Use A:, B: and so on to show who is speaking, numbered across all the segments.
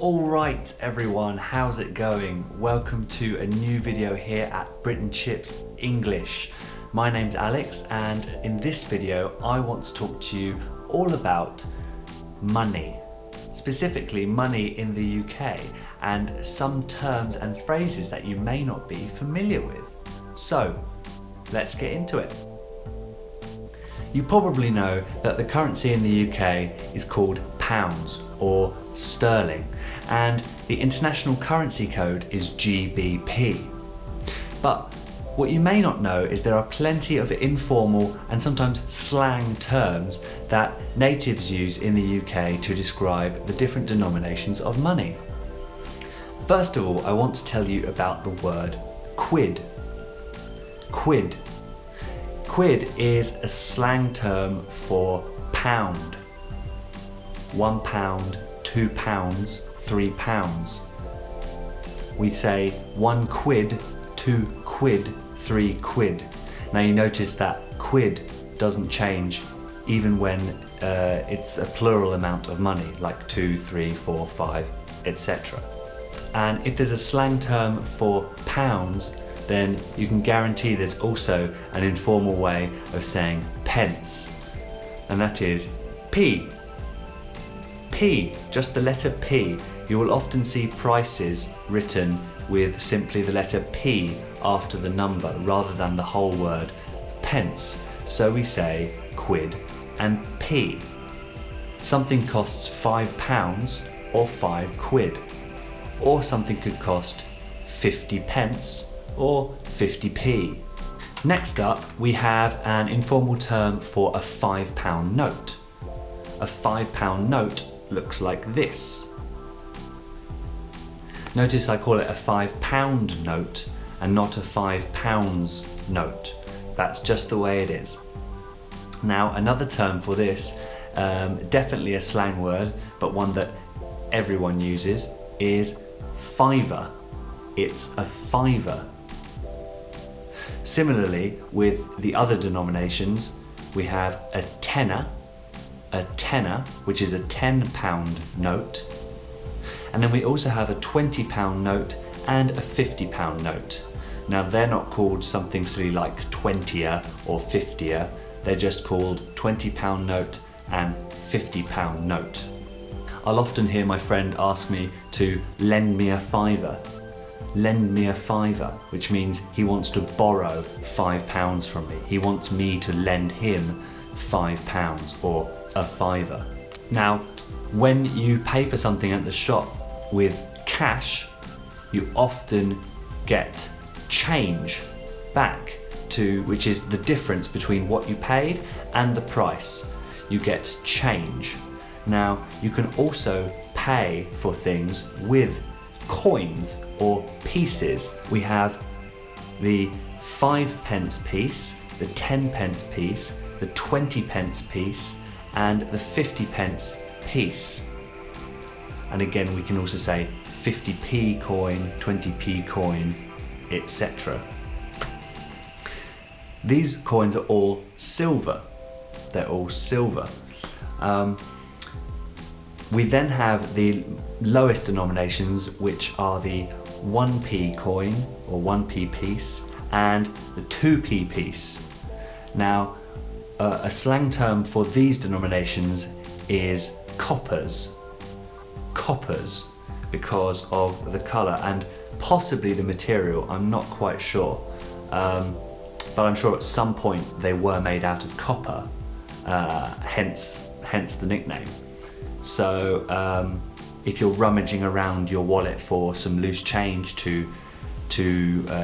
A: Alright everyone, how's it going? Welcome to a new video here at Brit and Chips English. My name's Alex and in this video I want to talk to you all about money. Specifically money in the UK and some terms and phrases that you may not be familiar with. So, let's get into it. You probably know that the currency in the UK is called pounds or sterling, and the international currency code is GBP. But what you may not know is there are plenty of informal and sometimes slang terms that natives use in the UK to describe the different denominations of money. First of all, I want to tell you about the word quid. Quid. Quid is a slang term for pound. £1, £2, £3. We say 1 quid, 2 quid, 3 quid. Now you notice that quid doesn't change even when it's a plural amount of money, like 2, 3, 4, 5, etc. And if there's a slang term for pounds, then you can guarantee there's also an informal way of saying pence, and that is p. P, just the letter P. You will often see prices written with simply the letter P after the number rather than the whole word pence. So we say quid and p. Something costs £5 or 5 quid, or something could cost 50 pence or 50p. Next up, we have an informal term for a £5 note. A £5 note looks like this. Notice I call it a £5 note and not a £5 note. That's just the way it is. Now, another term for this, definitely a slang word, but one that everyone uses, is fiver. It's a fiver. Similarly, with the other denominations, we have a tenner, which is a £10 note. And then we also have a £20 note and a £50 note. Now they're not called something silly like 20er or 50er, they're just called £20 note and £50 note. I'll often hear my friend ask me to lend me a fiver. Lend me a fiver, which means he wants to borrow £5 from me. He wants me to lend him £5 or a fiver. Now, when you pay for something at the shop with cash, you often get change back which is the difference between what you paid and the price. You get change. Now, you can also pay for things with coins or pieces. We have the 5p piece, the 10p piece, the 20p piece, and the 50p piece. And again, we can also say 50p coin, 20p coin, etc. These coins are all silver. They're all silver. We then have the lowest denominations, which are the 1p coin or 1p piece and the 2p piece. Now, a slang term for these denominations is coppers. Coppers, because of the colour and possibly the material, I'm not quite sure. But I'm sure at some point they were made out of copper, hence the nickname. So if you're rummaging around your wallet for some loose change to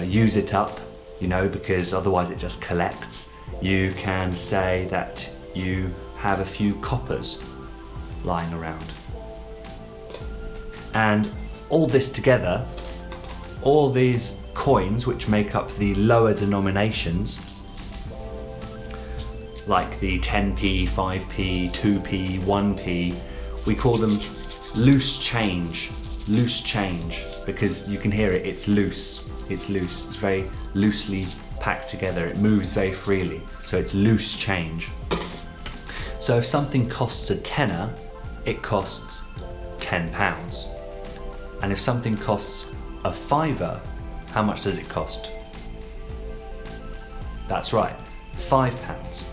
A: use it up, you know, because otherwise it just collects, you can say that you have a few coppers lying around. And all this together, all these coins which make up the lower denominations, like the 10p, 5p, 2p, 1p, we call them loose change, because you can hear it, it's loose, it's very loosely packed together, it moves very freely, so it's loose change. So if something costs a tenner, it costs £10. And if something costs a fiver, how much does it cost? That's right, £5.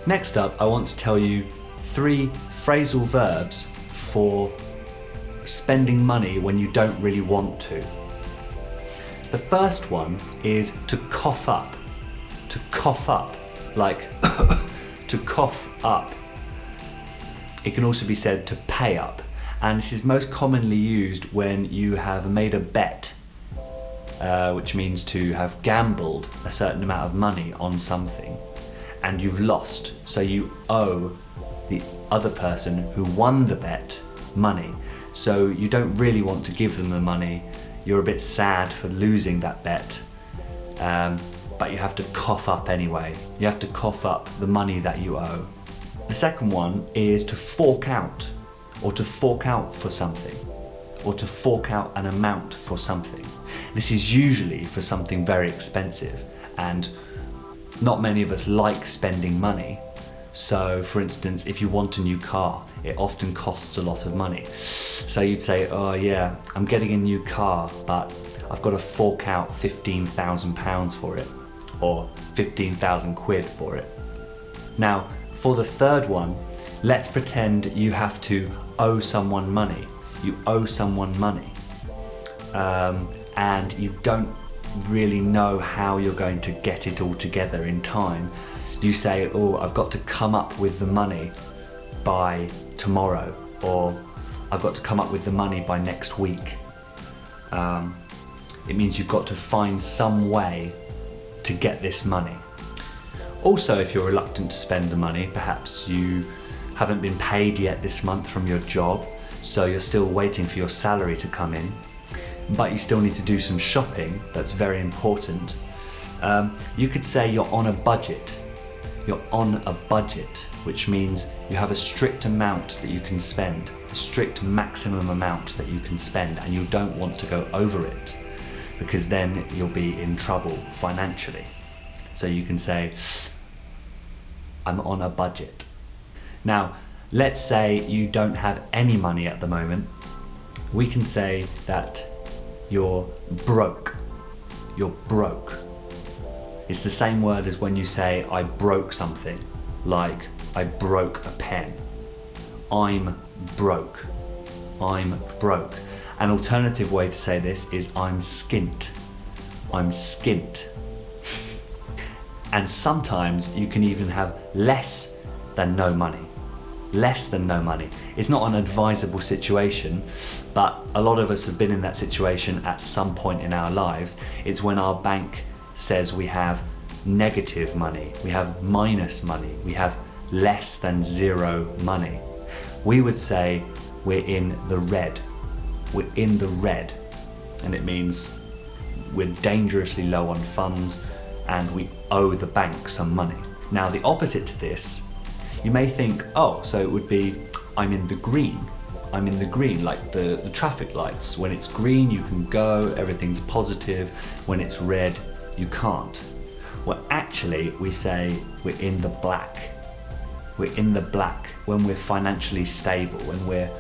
A: Next up, I want to tell you 3 phrasal verbs for spending money when you don't really want to. The first one is to cough up. To cough up, like to cough up. It can also be said to pay up, and this is most commonly used when you have made a bet, which means to have gambled a certain amount of money on something and you've lost, so you owe the other person who won the bet money. So you don't really want to give them the money, you're a bit sad for losing that bet, but you have to cough up anyway. You have to cough up the money that you owe. The second one is to fork out, or to fork out for something, or to fork out an amount for something. This is usually for something very expensive, and not many of us like spending money. So for instance, if you want a new car, it often costs a lot of money. So you'd say, oh yeah, I'm getting a new car, but I've got to fork out £15,000 for it, or 15,000 quid for it. Now, for the third one, let's pretend you have to owe someone money. You owe someone money, and you don't really know how you're going to get it all together in time. You say, oh, I've got to come up with the money by tomorrow, or I've got to come up with the money by next week. It means you've got to find some way to get this money. Also, if you're reluctant to spend the money, perhaps you haven't been paid yet this month from your job, so you're still waiting for your salary to come in, but you still need to do some shopping. That's very important. You could say you're on a budget. You're on a budget, which means you have a strict amount that you can spend, a strict maximum amount that you can spend, and you don't want to go over it, because then you'll be in trouble financially. So you can say, I'm on a budget. Now, let's say you don't have any money at the moment. We can say that you're broke. You're broke. It's the same word as when you say, I broke something, like I broke a pen. I'm broke. I'm broke. An alternative way to say this is I'm skint. I'm skint. And sometimes you can even have less than no money. Less than no money. It's not an advisable situation, but a lot of us have been in that situation at some point in our lives. It's when our bank says we have negative money, we have minus money, we have less than zero money. We would say we're in the red. We're in the red, and it means we're dangerously low on funds and we owe the bank some money. Now, the opposite to this, you may think, oh, so it would be, I'm in the green. I'm in the green, like the traffic lights. When it's green, you can go, everything's positive. When it's red, you can't. Well, actually, we say we're in the black. We're in the black when we're financially stable, when we're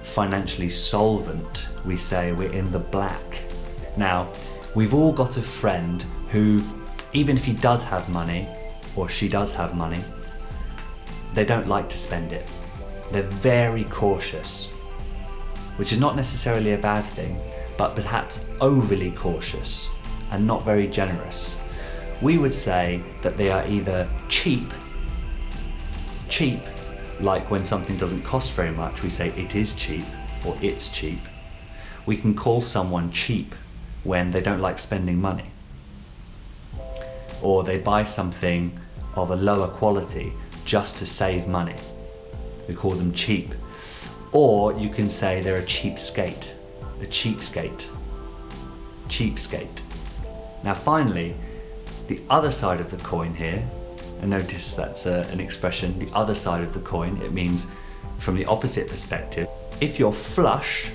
A: financially solvent, we say we're in the black. Now, we've all got a friend who, even if he does have money, or she does have money, they don't like to spend it. They're very cautious, which is not necessarily a bad thing, but perhaps overly cautious and not very generous. We would say that they are either cheap, like when something doesn't cost very much, we say it is cheap or it's cheap. We can call someone cheap when they don't like spending money, or they buy something of a lower quality just to save money. We call them cheap. Or you can say they're a cheapskate, a cheapskate, cheapskate. Now finally, the other side of the coin here, and notice that's an expression, the other side of the coin, it means from the opposite perspective. If you're flush,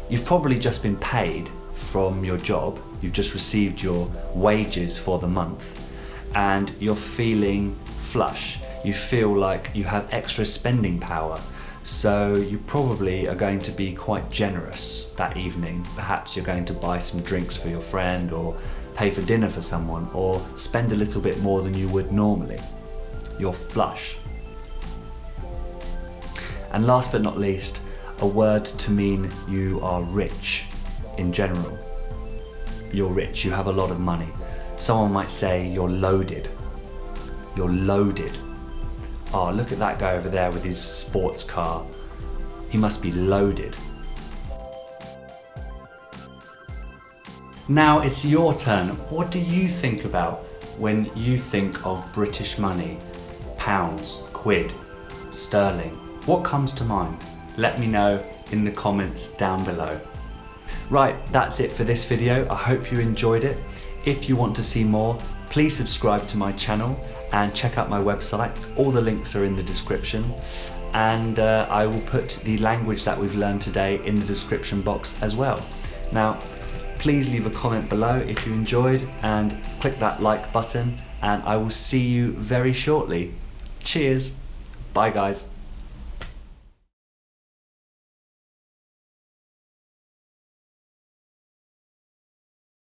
A: you've probably just been paid from your job, you've just received your wages for the month, and you're feeling flush. You feel like you have extra spending power, So you probably are going to be quite generous that evening. Perhaps you're going to buy some drinks for your friend, or pay for dinner for someone, or spend a little bit more than you would normally. You're flush. And last but not least, a word to mean you are rich in general. You're rich, you have a lot of money. Someone might say you're loaded. You're loaded. Oh, look at that guy over there with his sports car. He must be loaded. Now it's your turn. What do you think about when you think of British money? Pounds, quid, sterling. What comes to mind? Let me know in the comments down below. Right, that's it for this video. I hope you enjoyed it. If you want to see more, please subscribe to my channel and check out my website. All the links are in the description. And I will put the language that we've learned today in the description box as well. Now, please leave a comment below if you enjoyed, and click that like button, and I will see you very shortly. Cheers. Bye guys.